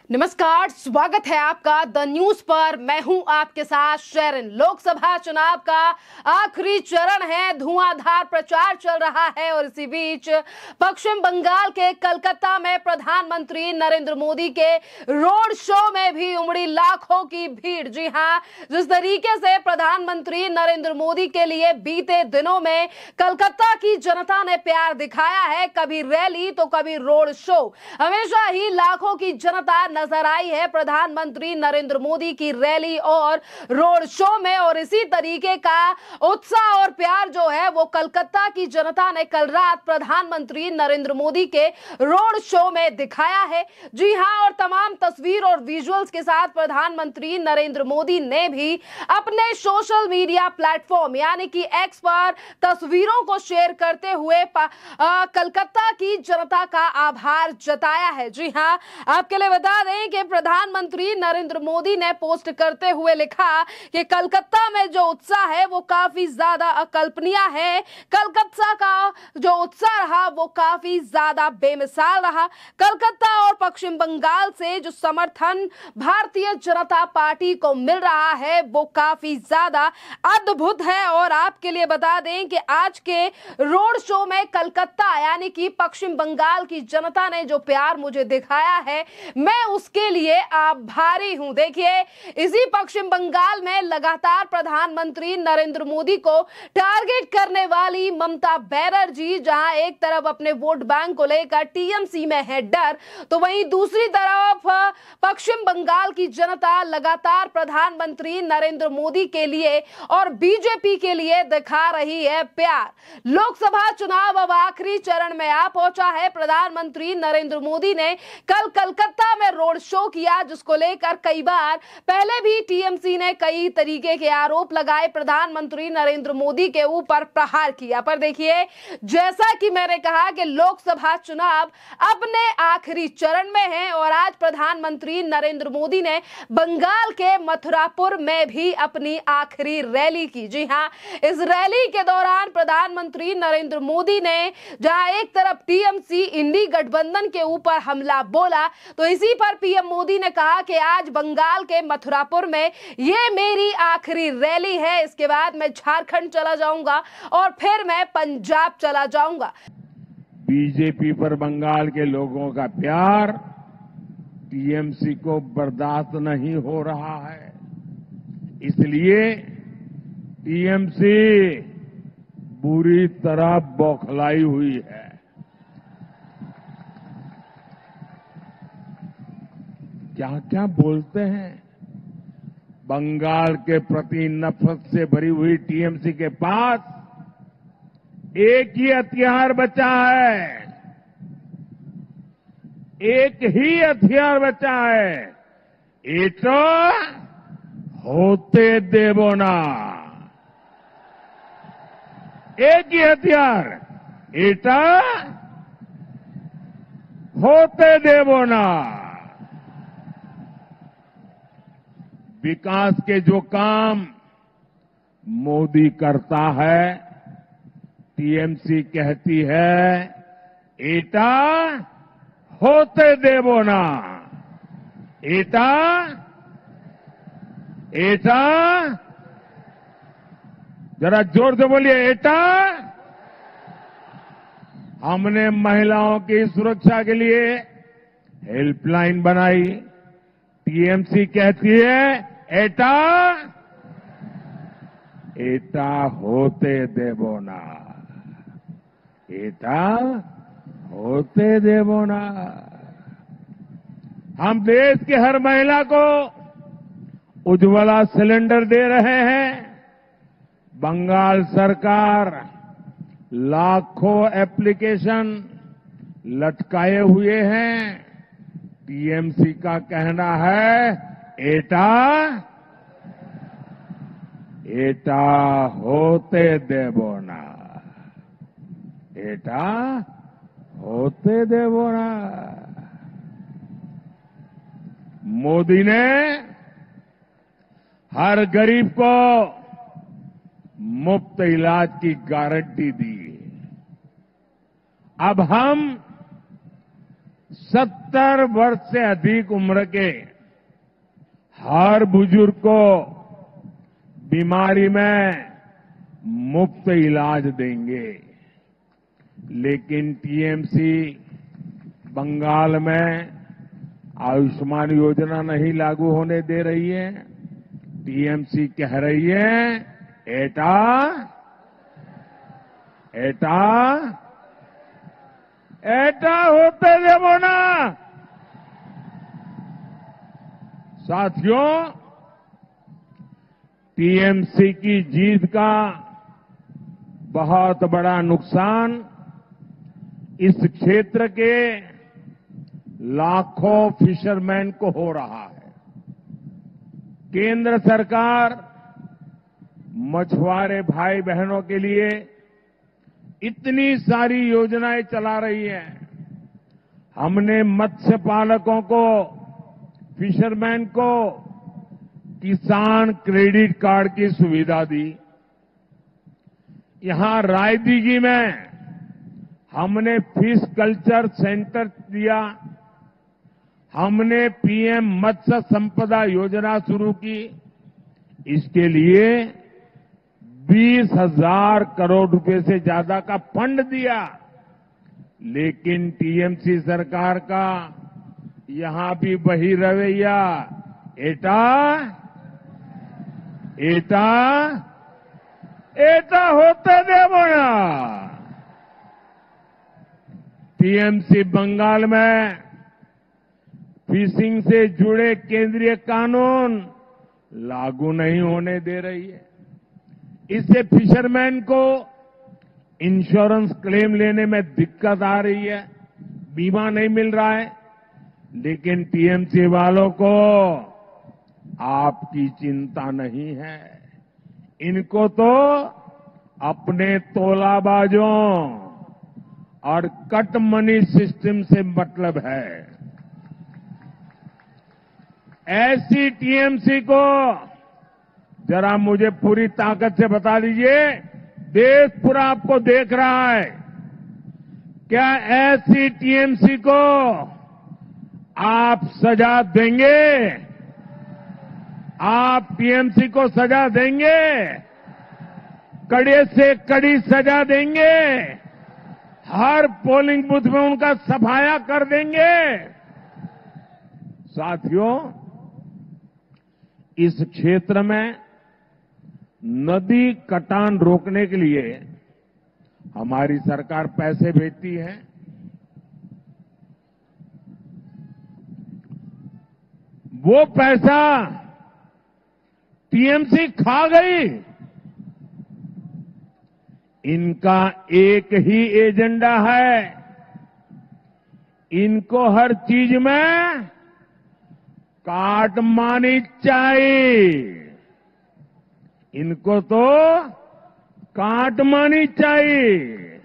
नमस्कार, स्वागत है आपका द न्यूज पर। मैं हूं आपके साथ शेरन। लोकसभा चुनाव का आखिरी चरण है, धुआंधार प्रचार चल रहा है और इसी बीच पश्चिम बंगाल के कलकत्ता में प्रधानमंत्री नरेंद्र मोदी के रोड शो में भी उमड़ी लाखों की भीड़। जी हां, जिस तरीके से प्रधानमंत्री नरेंद्र मोदी के लिए बीते दिनों में कलकत्ता की जनता ने प्यार दिखाया है, कभी रैली तो कभी रोड शो, हमेशा ही लाखों की जनता नजर आई है प्रधानमंत्री नरेंद्र मोदी की रैली और रोड शो में। और इसी तरीके का उत्साह और प्यार जो है वो कलकत्ता की जनता ने कल रात प्रधानमंत्री नरेंद्र मोदी के रोड शो में दिखाया है। जी हां, और तमाम तस्वीर और विजुअल्स के साथ प्रधानमंत्री नरेंद्र मोदी ने भी अपने सोशल मीडिया प्लेटफॉर्म यानी कि एक्स पर तस्वीरों को शेयर करते हुए कलकत्ता की जनता का आभार जताया है। जी हां, आपके लिए बता दें कि प्रधानमंत्री नरेंद्र मोदी ने पोस्ट करते हुए लिखा कि कलकत्ता में जो उत्साह है वो काफी ज्यादा अकल्पनीय है। कलकत्ता का जो उत्साह रहा वो काफी ज्यादा बेमिसाल रहा। कलकत्ता और पश्चिम बंगाल से जो समर्थन भारतीय जनता पार्टी को मिल रहा है वो काफी ज्यादा अद्भुत है। और आपके लिए बता दें कि आज के रोड शो में कलकत्ता यानी कि पश्चिम बंगाल की जनता ने जो प्यार मुझे दिखाया है, मैं उसके लिए आभारी हूं। देखिए, इसी पश्चिम बंगाल में लगातार प्रधानमंत्री नरेंद्र मोदी को टारगेट करने वाली ममता बनर्जी जहां एक तरफ अपने वोट बैंक को लेकर टीएमसी में है डर, तो वहीं दूसरी तरफ पश्चिम बंगाल की जनता लगातार प्रधानमंत्री नरेंद्र मोदी के लिए और बीजेपी के लिए दिखा रही है प्यार। लोकसभा चुनाव अब आखिरी चरण में आ पहुंचा है। प्रधानमंत्री नरेंद्र मोदी ने कल कलकत्ता में रोड शो किया, जिसको लेकर कई बार पहले भी टीएमसी ने कई तरीके के आरोप लगाए, प्रधानमंत्री नरेंद्र मोदी के ऊपर प्रहार किया। पर देखिए, जैसा कि मैंने कहा कि लोकसभा चुनाव अपने आखिरी चरण में है और आज प्रधानमंत्री नरेंद्र मोदी ने बंगाल के मथुरापुर में भी अपनी आखिरी रैली की। जी हां, इस रैली के दौरान प्रधानमंत्री नरेंद्र मोदी ने जहां एक तरफ टीएमसी इंडी गठबंधन के ऊपर हमला बोला, तो इसी पर पीएम मोदी ने कहा कि आज बंगाल के मथुरापुर में ये मेरी आखिरी रैली है, इसके बाद मैं झारखंड चला जाऊंगा और फिर मैं पंजाब चला जाऊंगा। बीजेपी पर बंगाल के लोगों का प्यार टीएमसी को बर्दाश्त नहीं हो रहा है, इसलिए टीएमसी बुरी तरह बौखलाई हुई है। क्या क्या बोलते हैं। बंगाल के प्रति नफरत से भरी हुई टीएमसी के पास एक ही हथियार बचा है, एक ही हथियार बचा है, ये तो होते देवो ना। एक ही हथियार, एटा होते देवो ना। विकास के जो काम मोदी करता है, टीएमसी कहती है एटा होते देवो ना। एटा एटा जरा जोर से बोलिए, एटा। हमने महिलाओं की सुरक्षा के लिए हेल्पलाइन बनाई। टीएमसी कहती है एटा एटा होते देवो ना, एटा होते देवो ना। हम देश की हर महिला को उज्ज्वला सिलेंडर दे रहे हैं। बंगाल सरकार लाखों एप्लीकेशन लटकाए हुए हैं। टीएमसी का कहना है एटा एटा होते देवो ना, एटा होते देवो ना। मोदी ने हर गरीब को मुफ्त इलाज की गारंटी दी। अब हम 70 वर्ष से अधिक उम्र के हर बुजुर्ग को बीमारी में मुफ्त इलाज देंगे। लेकिन टीएमसी बंगाल में आयुष्मान योजना नहीं लागू होने दे रही है। टीएमसी कह रही है एटा एटा एटा होते देवो ना। साथियों, टीएमसी की जीत का बहुत बड़ा नुकसान इस क्षेत्र के लाखों फिशरमैन को हो रहा है। केंद्र सरकार मछुआरे भाई बहनों के लिए इतनी सारी योजनाएं चला रही है। हमने मत्स्य पालकों को, फिशरमैन को किसान क्रेडिट कार्ड की सुविधा दी। यहां रायदीगी में हमने फिश कल्चर सेंटर दिया। हमने पीएम मत्स्य संपदा योजना शुरू की। इसके लिए 20,000 करोड़ रुपए से ज्यादा का फंड दिया। लेकिन टीएमसी सरकार का यहां भी वही रवैया, एटा एटा एटा होते देवो ना। टीएमसी बंगाल में फिशिंग से जुड़े केंद्रीय कानून लागू नहीं होने दे रही है। इससे फिशरमैन को इंश्योरेंस क्लेम लेने में दिक्कत आ रही है, बीमा नहीं मिल रहा है। लेकिन टीएमसी वालों को आपकी चिंता नहीं है। इनको तो अपने तोलाबाजों और कट मनी सिस्टम से मतलब है। ऐसी टीएमसी को जरा मुझे पूरी ताकत से बता दीजिए, देश पूरा आपको देख रहा है, क्या ऐसी टीएमसी को आप सजा देंगे? आप टीएमसी को सजा देंगे? कड़े से कड़ी सजा देंगे? हर पोलिंग बूथ में उनका सफाया कर देंगे? साथियों, इस क्षेत्र में नदी कटान रोकने के लिए हमारी सरकार पैसे भेजती है। वो पैसा टीएमसी खा गई। इनका एक ही एजेंडा है, इनको हर चीज में काटमानी चाहिए। इनको तो काटमानी चाहिए।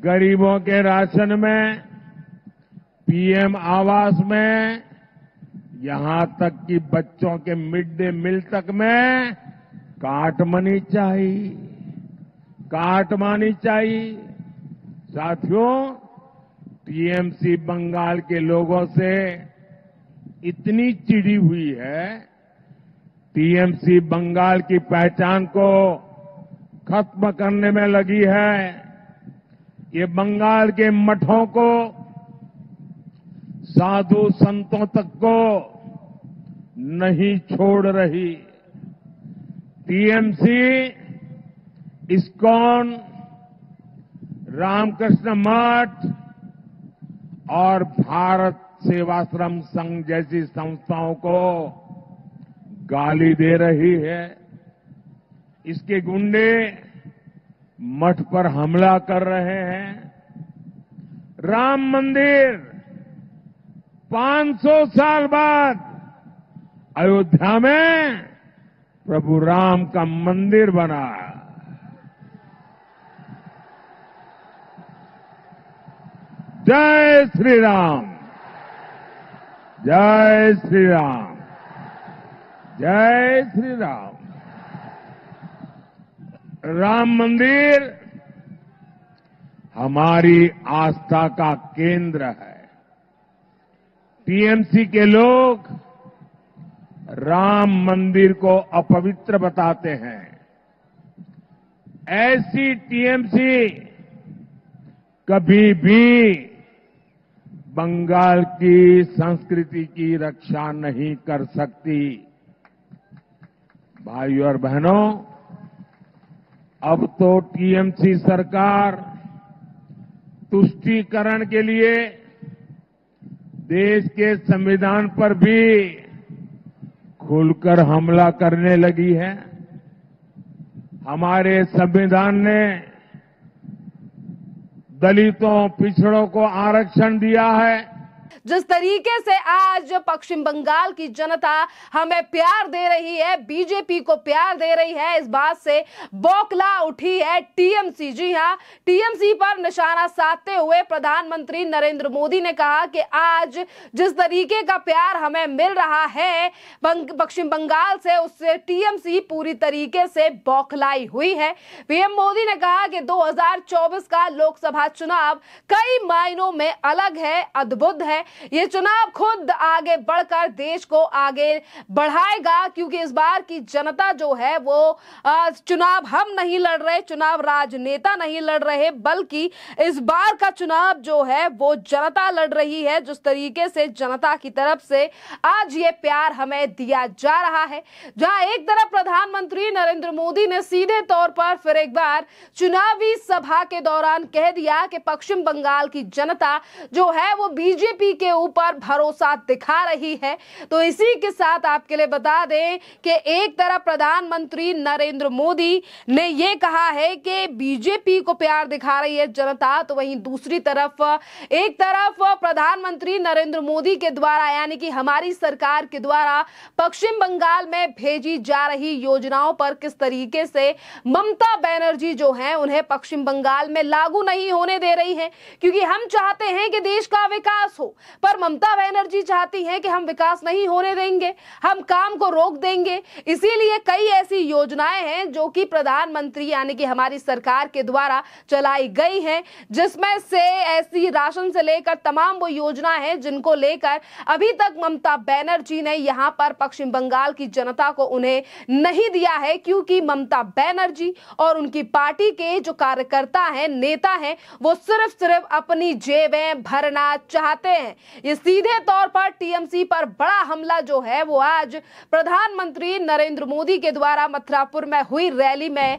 गरीबों के राशन में, पीएम आवास में, यहां तक कि बच्चों के मिड डे मील तक में काटमानी चाहिए, काटमानी चाहिए। साथियों, टीएमसी बंगाल के लोगों से इतनी चिढ़ी हुई है, टीएमसी बंगाल की पहचान को खत्म करने में लगी है। ये बंगाल के मठों को, साधु संतों तक को नहीं छोड़ रही। टीएमसी, इस्कॉन, रामकृष्ण मठ और भारत सेवाश्रम संघ जैसी संस्थाओं को गाली दे रही है। इसके गुंडे मठ पर हमला कर रहे हैं। राम मंदिर 500 साल बाद अयोध्या में प्रभु राम का मंदिर बना। जय श्री राम, जय श्री राम, जय श्री राम। राम मंदिर हमारी आस्था का केंद्र है। टीएमसी के लोग राम मंदिर को अपवित्र बताते हैं। ऐसी टीएमसी कभी भी बंगाल की संस्कृति की रक्षा नहीं कर सकती। भाइयों और बहनों, अब तो टीएमसी सरकार तुष्टीकरण के लिए देश के संविधान पर भी खुलकर हमला करने लगी है। हमारे संविधान ने दलितों, पिछड़ों को आरक्षण दिया है। जिस तरीके से आज पश्चिम बंगाल की जनता हमें प्यार दे रही है, बीजेपी को प्यार दे रही है, इस बात से बौखला उठी है टीएमसी। जी हां, टीएमसी पर निशाना साधते हुए प्रधानमंत्री नरेंद्र मोदी ने कहा कि आज जिस तरीके का प्यार हमें मिल रहा है पश्चिम बंगाल से, उससे टीएमसी पूरी तरीके से बौखलाई हुई है। पीएम मोदी ने कहा कि 2024 का लोकसभा चुनाव कई मायनों में अलग है, अद्भुत है। ये चुनाव खुद आगे बढ़कर देश को आगे बढ़ाएगा, क्योंकि इस बार की जनता जो है वो चुनाव हम नहीं लड़ रहे, चुनाव राजनेता नहीं लड़ रहे, बल्कि इस बार का चुनाव जो है वो जनता लड़ रही है। जिस तरीके से जनता की तरफ से आज ये प्यार हमें दिया जा रहा है, जहां एक तरफ प्रधानमंत्री नरेंद्र मोदी ने सीधे तौर पर फिर एक बार चुनावी सभा के दौरान कह दिया कि पश्चिम बंगाल की जनता जो है वो बीजेपी के ऊपर भरोसा दिखा रही है। तो इसी के साथ आपके लिए बता दें कि एक तरफ प्रधानमंत्री नरेंद्र मोदी ने यह कहा है कि बीजेपी को प्यार दिखा रही है जनता, तो वहीं दूसरी तरफ एक तरफ प्रधानमंत्री नरेंद्र मोदी के द्वारा यानी कि हमारी सरकार के द्वारा पश्चिम बंगाल में भेजी जा रही योजनाओं पर किस तरीके से ममता बनर्जी जो है उन्हें पश्चिम बंगाल में लागू नहीं होने दे रही है, क्योंकि हम चाहते हैं कि देश का विकास हो, पर ममता बनर्जी चाहती हैं कि हम विकास नहीं होने देंगे, हम काम को रोक देंगे। इसीलिए कई ऐसी योजनाएं हैं जो कि प्रधानमंत्री यानी कि हमारी सरकार के द्वारा चलाई गई हैं, जिसमें से ऐसी राशन से लेकर तमाम वो योजनाएं हैं जिनको लेकर अभी तक ममता बनर्जी ने यहां पर पश्चिम बंगाल की जनता को उन्हें नहीं दिया है, क्योंकि ममता बनर्जी और उनकी पार्टी के जो कार्यकर्ता हैं, नेता हैं, वो सिर्फ अपनी जेबें भरना चाहते हैं। ये सीधे तौर पर टीएमसी पर बड़ा हमला जो है वो आज प्रधानमंत्री नरेंद्र मोदी के द्वारा मथुरापुर में हुई रैली में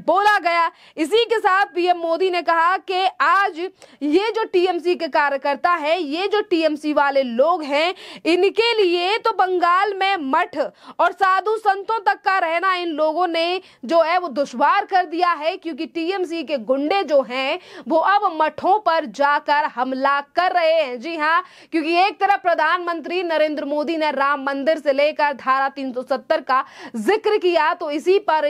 बोला गया। इसी के साथ पीएम मोदी ने कहा कि आज ये जो टीएमसी के कार्यकर्ता हैं, ये जो टीएमसी वाले लोग हैं, इनके लिए तो बंगाल में मठ और साधु संतों तक का रहना इन लोगों ने जो है वो दुश्वार कर दिया है, क्योंकि टीएमसी के गुंडे जो हैं वो अब मठों पर जाकर हमला कर रहे हैं। जी हाँ, क्योंकि एक तरफ प्रधानमंत्री नरेंद्र मोदी ने राम मंदिर से लेकर धारा 370 का जिक्र किया, तो इसी पर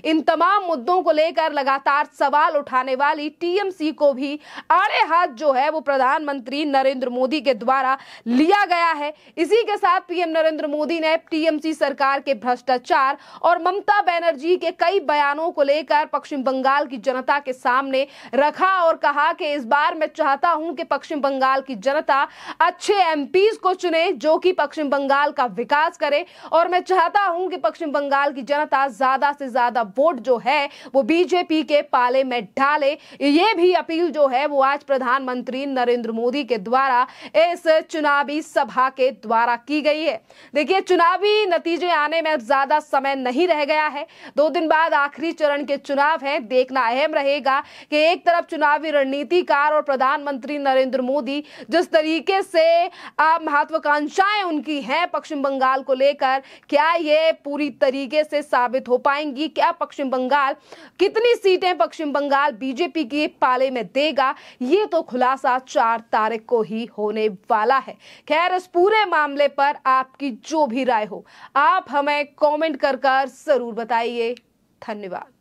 इन तमाम मुद्दों को लेकर लगातार सवाल उठाने वाली टीएमसी को भी आड़े हाथ जो है वो प्रधानमंत्री नरेंद्र मोदी के द्वारा लिया गया है। इसी के साथ पीएम नरेंद्र मोदी ने टीएमसी सरकार के भ्रष्टाचार और ममता बनर्जी के कई बयानों को लेकर पश्चिम बंगाल की जनता के सामने रखा और कहा कि इस बार मैं चाहता हूं कि पश्चिम बंगाल की जनता अच्छे एमपीज को चुने जो कि पश्चिम बंगाल का विकास करे, और मैं चाहता हूं कि पश्चिम बंगाल की जनता ज्यादा से ज्यादा वोट जो है वो बीजेपी के पाले में डाले। ये भी अपील जो है वो आज प्रधानमंत्री नरेंद्र मोदी के द्वारा इस चुनावी सभा के द्वारा की गई है। देखिए, चुनावी नतीजे आने में ज्यादा समय नहीं रह गया है, 2 दिन बाद आखिरी चरण के चुनाव है। देखना अहम रहेगा कि एक तरफ चुनावी रणनीतिकार और प्रधानमंत्री नरेंद्र मोदी जिस तरीके से महत्वाकांक्षाएं उनकी हैं पश्चिम बंगाल को लेकर, क्या ये पूरी तरीके से साबित हो पाएंगी? क्या पश्चिम बंगाल, कितनी सीटें पश्चिम बंगाल बीजेपी के पाले में देगा? ये तो खुलासा 4 तारीख को ही होने वाला है। खैर, इस पूरे मामले पर आपकी जो भी राय हो, आप हमें कमेंट कर जरूर बताइए। धन्यवाद।